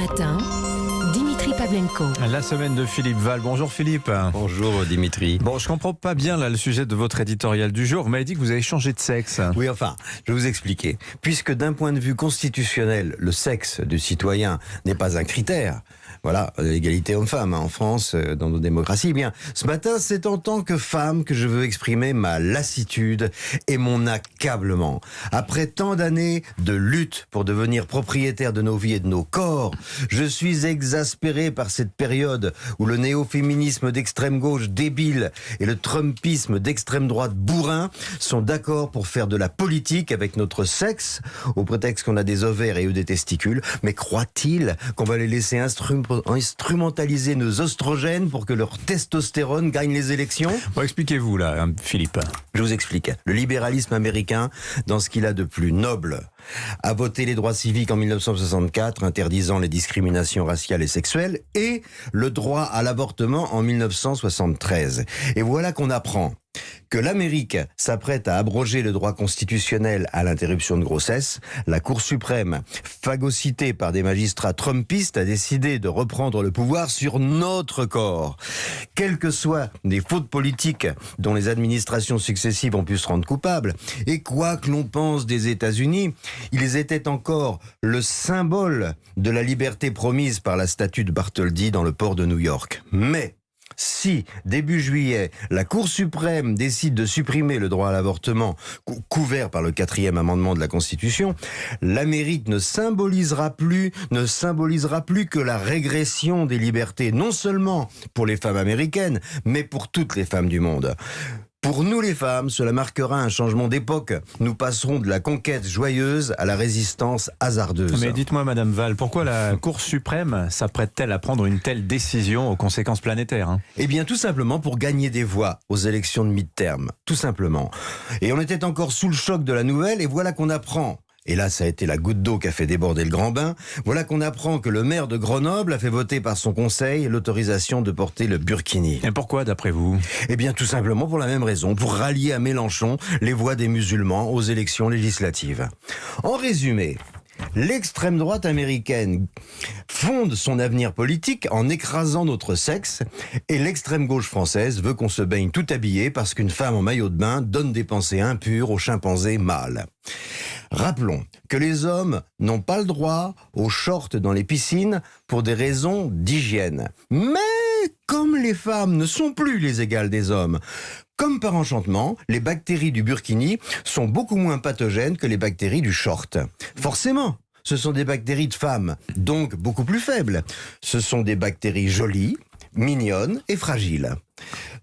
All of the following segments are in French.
matin, Dimitri Pavlenko. La semaine de Philippe Val. Bonjour Philippe. Bonjour Dimitri. Bon, je comprends pas bien là le sujet de votre éditorial du jour. Vous m'avez dit que vous avez changé de sexe. Oui, enfin, je vais vous expliquer. Puisque d'un point de vue constitutionnel, le sexe du citoyen n'est pas un critère. Voilà, l'égalité homme-femme en France, dans nos démocraties. Eh bien, ce matin, c'est en tant que femme que je veux exprimer ma lassitude et mon accablement. Après tant d'années de lutte pour devenir propriétaire de nos vies et de nos corps, je suis exaspéré par cette période où le néo-féminisme d'extrême gauche débile et le trumpisme d'extrême droite bourrin sont d'accord pour faire de la politique avec notre sexe, au prétexte qu'on a des ovaires et eux des testicules. Mais croient-ils qu'on va les laisser instrumentaliser nos oestrogènes pour que leur testostérone gagne les élections? Bon, expliquez-vous là, Philippe. Je vous explique. Le libéralisme américain, dans ce qu'il a de plus noble, a voté les droits civiques en 1964, interdisant les discriminations raciales et sexuelles, et le droit à l'avortement en 1973. Et voilà qu'on apprend que l'Amérique s'apprête à abroger le droit constitutionnel à l'interruption de grossesse. La Cour suprême, phagocytée par des magistrats trumpistes, a décidé de reprendre le pouvoir sur notre corps. Quelles que soient les fautes politiques dont les administrations successives ont pu se rendre coupables, et quoi que l'on pense des États-Unis, ils étaient encore le symbole de la liberté promise par la statue de Bartholdi dans le port de New York. Mais si, début juillet, la Cour suprême décide de supprimer le droit à l'avortement couvert par le 4e amendement de la Constitution, l'Amérique ne symbolisera plus que la régression des libertés, non seulement pour les femmes américaines, mais pour toutes les femmes du monde. Pour nous les femmes, cela marquera un changement d'époque. Nous passerons de la conquête joyeuse à la résistance hasardeuse. Mais dites-moi, Madame Val, pourquoi la Cour suprême s'apprête-t-elle à prendre une telle décision aux conséquences planétaires Eh bien, tout simplement pour gagner des voix aux élections de mi-terme. Tout simplement. Et on était encore sous le choc de la nouvelle, et voilà qu'on apprend. Et là, ça a été la goutte d'eau qui a fait déborder le grand bain. Voilà qu'on apprend que le maire de Grenoble a fait voter par son conseil l'autorisation de porter le burkini. Et pourquoi, d'après vous? Eh bien, tout simplement pour la même raison, pour rallier à Mélenchon les voix des musulmans aux élections législatives. En résumé, l'extrême droite américaine fonde son avenir politique en écrasant notre sexe, et l'extrême gauche française veut qu'on se baigne tout habillé parce qu'une femme en maillot de bain donne des pensées impures aux chimpanzés mâles. Rappelons que les hommes n'ont pas le droit aux shorts dans les piscines pour des raisons d'hygiène. Mais comme les femmes ne sont plus les égales des hommes, comme par enchantement, les bactéries du burkini sont beaucoup moins pathogènes que les bactéries du short. Forcément, ce sont des bactéries de femmes, donc beaucoup plus faibles. Ce sont des bactéries jolies, mignonnes et fragiles.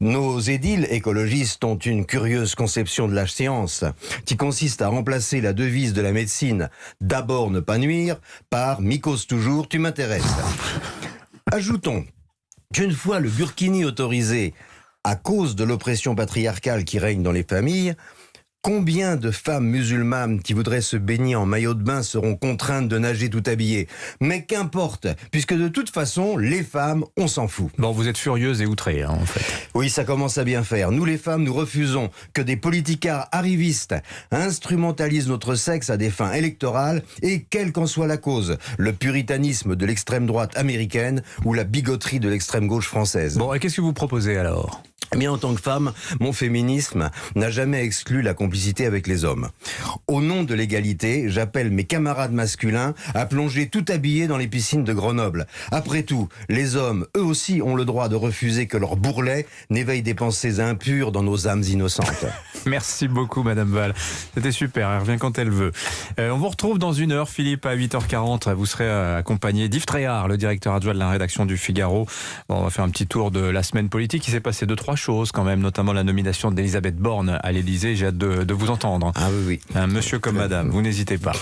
Nos édiles écologistes ont une curieuse conception de la science qui consiste à remplacer la devise de la médecine « d'abord ne pas nuire » par « mycose toujours, tu m'intéresses ». Ajoutons qu'une fois le burkini autorisé à cause de l'oppression patriarcale qui règne dans les familles, combien de femmes musulmanes qui voudraient se baigner en maillot de bain seront contraintes de nager tout habillées? Mais qu'importe, puisque de toute façon, les femmes, on s'en fout. Bon, vous êtes furieuse et outrée, en fait. Oui, ça commence à bien faire. Nous, les femmes, nous refusons que des politicards arrivistes instrumentalisent notre sexe à des fins électorales, et quelle qu'en soit la cause, le puritanisme de l'extrême droite américaine ou la bigoterie de l'extrême gauche française. Bon, et qu'est-ce que vous proposez alors? Eh bien, en tant que femme, mon féminisme n'a jamais exclu la complicité avec les hommes. Au nom de l'égalité, j'appelle mes camarades masculins à plonger tout habillés dans les piscines de Grenoble. Après tout, les hommes, eux aussi, ont le droit de refuser que leur bourrelet n'éveille des pensées impures dans nos âmes innocentes. Merci beaucoup, Madame Val. C'était super, elle revient quand elle veut. On vous retrouve dans une heure, Philippe, à 8h40. Vous serez accompagné d'Yves Tréhard, le directeur adjoint de la rédaction du Figaro. Bon, on va faire un petit tour de la semaine politique. Il s'est passé 2-3 choses quand même, notamment la nomination d'Elisabeth Borne à l'Élysée. J'ai hâte de vous entendre. Ah oui, oui. Un monsieur comme madame, vous n'hésitez pas.